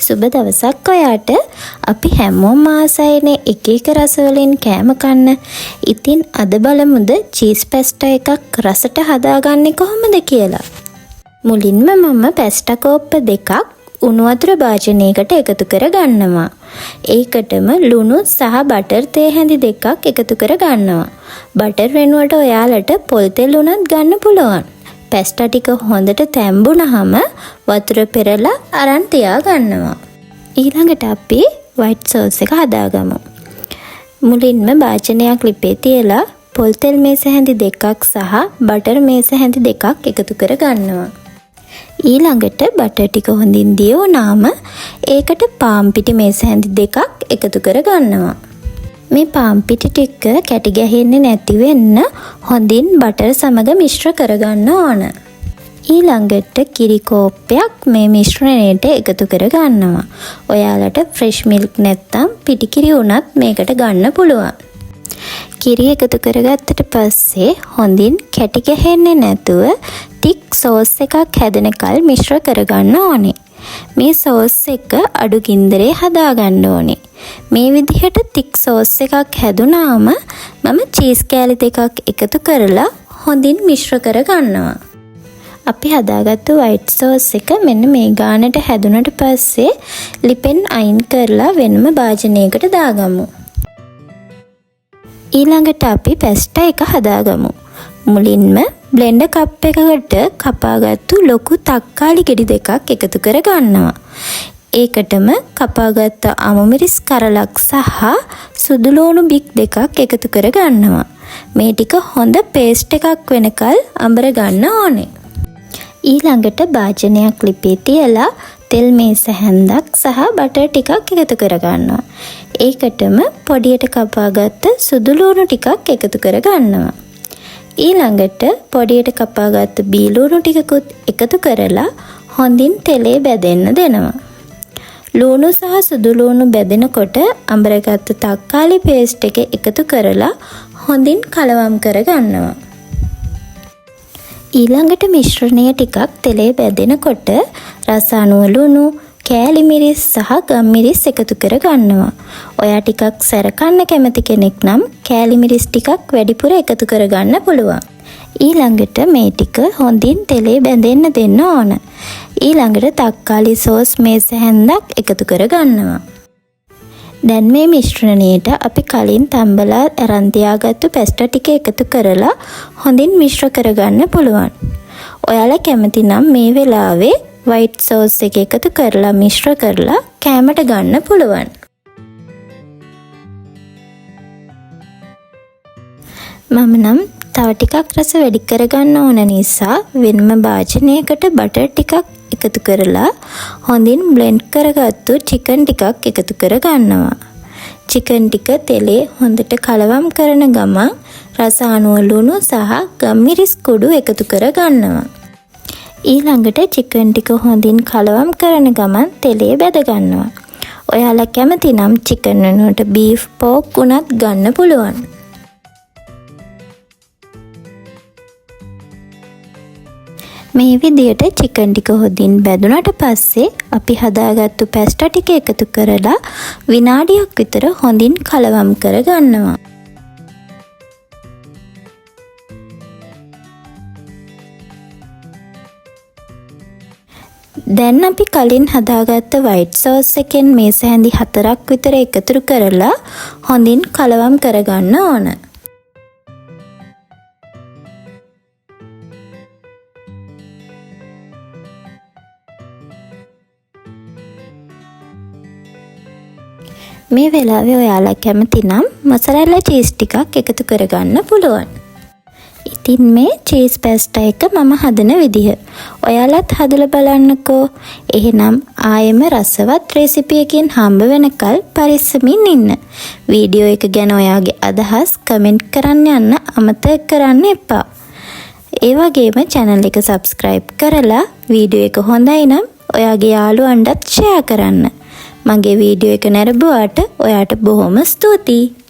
සුබ දවසක් ඔයාට. අපි හැමෝම ආසයිනේ එක එක රස වලින් කෑම කන්න. ඉතින් අද බලමුද චීස් පැස්ටා එකක් රසට හදාගන්නේ කොහොමද කියලා. මුලින්ම මම පැස්ටා කෝප්ප දෙකක් උණු වතුර භාජනයකට එකතු කර ගන්නවා. ඒකටම ලුණු සහ බටර් තේ හැඳි දෙකක් එකතු කර ගන්නවා. බටර් වෙනුවට ඔයාලට පොල් තෙල් උනත් ගන්න පුළුවන්. පැස්ටා ටික හොඳට තැම්බුනහම වතුර පෙරලා අරන් තියා ගන්නවා. ඊළඟට අපි වයිට් සෝස් එක හදාගමු. මුලින්ම භාජනයක් ලිපේ තියලා පොල් තෙල් මේස හැඳි දෙකක් සහ බටර් මේස හැඳි දෙකක් එකතු කර ගන්නවා. ඊළඟට බටර් ටික හොඳින් දියුණාම ඒකට පාන් පිටි මේස හැඳි දෙකක් එකතු කර ගන්නවා. මේ පාන් පිටි ටික කැටි ගැහෙන්නේ නැති වෙන්න හොඳින් බටර් සමග මිශ්‍ර කරගන්න ඕන. ඊළඟට කිරි කෝප්පයක් මේ මිශ්‍රණයට එකතු කර ගන්නවා. ඔයාලට ෆ්‍රෙෂ් මිල්ක් නැත්තම් පිටි කිරි උනත් මේකට ගන්න පුළුවන්. කිරි එකතු කරගත්තට පස්සේ හොඳින් කැටි ගැහෙන්නේ නැතුව ටික් සෝස් එකක් හැදෙනකල් මිශ්‍ර කරගන්න ඕනේ. මේ සෝස් එක අඩු ගින්දරේ හදාගන්න ඕනේ. මේ විදිහට ටික් සෝස් එකක් හැදුනාම මම චීස් කෑලි දෙකක් එකතු කරලා හොඳින් මිශ්‍ර කරගන්නවා. අපි හදාගත්තු වයිට් සෝස් එක මෙන්න මේ ගානට හැදුනට පස්සේ ලිපෙන් අයින් කරලා වෙනම භාජනයකට දාගමු. ඊළඟට අපි පැස්ටා එක හදාගමු. මුලින්ම බ්ලෙන්ඩර් කප් එකකට කපාගත්තු ලොකු තක්කාලි ගෙඩි දෙකක් එකතු කර ගන්නවා. ඒකටම කපාගත්ත අමු මිරිස් කරලක් සහ සුදු ලුණු බික් දෙකක් එකතු කර ගන්නවා. මේ ටික හොඳ පේස්ට් එකක් වෙනකල් අඹර ගන්න ඕනේ. ඊළඟට භාජනයක් ලිපේ තියලා තෙල් මේස හැන්දක් සහ බටර් ටිකක් එකතු කර ගන්නවා. ඒකටම පොඩියට කපාගත්ත සුදු ලුණු ටිකක් එකතු කර ගන්නවා. ඊළඟට පොඩියට කපාගත්ත බී ලුණු ටිකකුත් එකතු කරලා හොඳින් තෙලේ බැදෙන්න දෙනවා. ලුණු සහ සුදු ලුණු බැදෙනකොට අඹරගත්ත තක්කාලි පේස්ට් එක එකතු කරලා හොඳින් කලවම් කර ගන්නවා. ඊළඟට මිශ්‍රණය ටිකක් තෙලේ බැදෙනකොට රස අනුව ලුණු, කෑලි මිරිස් සහ ගම් මිරිස් එකතු කර ගන්නවා. ඔයා ටිකක් සැර කන්න කැමති කෙනෙක් නම් කෑලි මිරිස් ටිකක් වැඩිපුර එකතු කර ගන්න පුළුවන්. ඊළඟට මේ ටික හොඳින් තෙලේ බැඳෙන්න දෙන්න ඕන. ඊළඟට තක්කාලි සෝස් මේස හැන්දක් එකතු කර ගන්නවා. දැන් මේ මිශ්‍රණයට අපි කලින් තම්බලා අරන් තියාගත්තු පැස්ටා ටික එකතු කරලා හොඳින් මිශ්‍ර කරගන්න පුළුවන්. ඔයාලා කැමති නම් මේ වෙලාවේ වයිට් සෝස් එක එකතු කරලා මිශ්‍ර කරලා කෑමට ගන්න පුළුවන්. මම නම් තව ටිකක් රස වැඩි කරගන්න ඕන නිසා වෙනම භාජනයකට බටර් ටිකක් එකතු කරලා හොඳින් බ්ලෙන්ඩ් කරගත්තු චිකන් ටිකක් එකතු කර ගන්නවා. චිකන් ටික තෙලේ හොඳට කලවම් කරන ගමන් රස අනුව ලුණු සහ ගම්මිරිස් කුඩු එකතු කර ගන්නවා. ඊළඟට චිකන් ටික හොඳින් කලවම් කරන ගමන් තෙලේ බැද ගන්නවා. ඔයාලා කැමති නම් චිකන් වෙනුවට බීෆ් පෝක් උනත් ගන්න පුළුවන්. මේ විදියට චිකන් ටික හොඳින් බැදුනට පස්සේ අපි හදාගත්තු පැස්ටා ටික එකතු කරලා විනාඩියක් විතර හොඳින් කලවම් කර ගන්නවා. දැන් අපි කලින් හදාගත්ත වයිට් සෝස් එකෙන් මේස හැඳි 4ක් විතර එකතු කරලා හොඳින් කලවම් කරගන්න ඕන. මේ වෙලාවේ ඔයාලා කැමති නම් මොසරෙල්ලා චීස් ටිකක් එකතු කරගන්න පුළුවන්. ඉතින් මේ චීස් පැස්ටා එක මම හදන විදිහ ඔයාලත් හදලා බලන්නකෝ. එහෙනම් ආයෙම රසවත් රෙසිපි එකකින් හම්බ වෙනකල් පරිස්සමින් ඉන්න. වීඩියෝ එක ගැන ඔයාගේ අදහස් කමෙන්ට් කරන්න යන්න අමතක කරන්න එපා. ඒ වගේම channel එක subscribe කරලා වීඩියෝ එක හොඳයි නම් ඔයාගේ යාළුවන්ටත් share කරන්න. මගේ වීඩියෝ එක නැරඹුවාට ඔයාට බොහොම ස්තුතියි.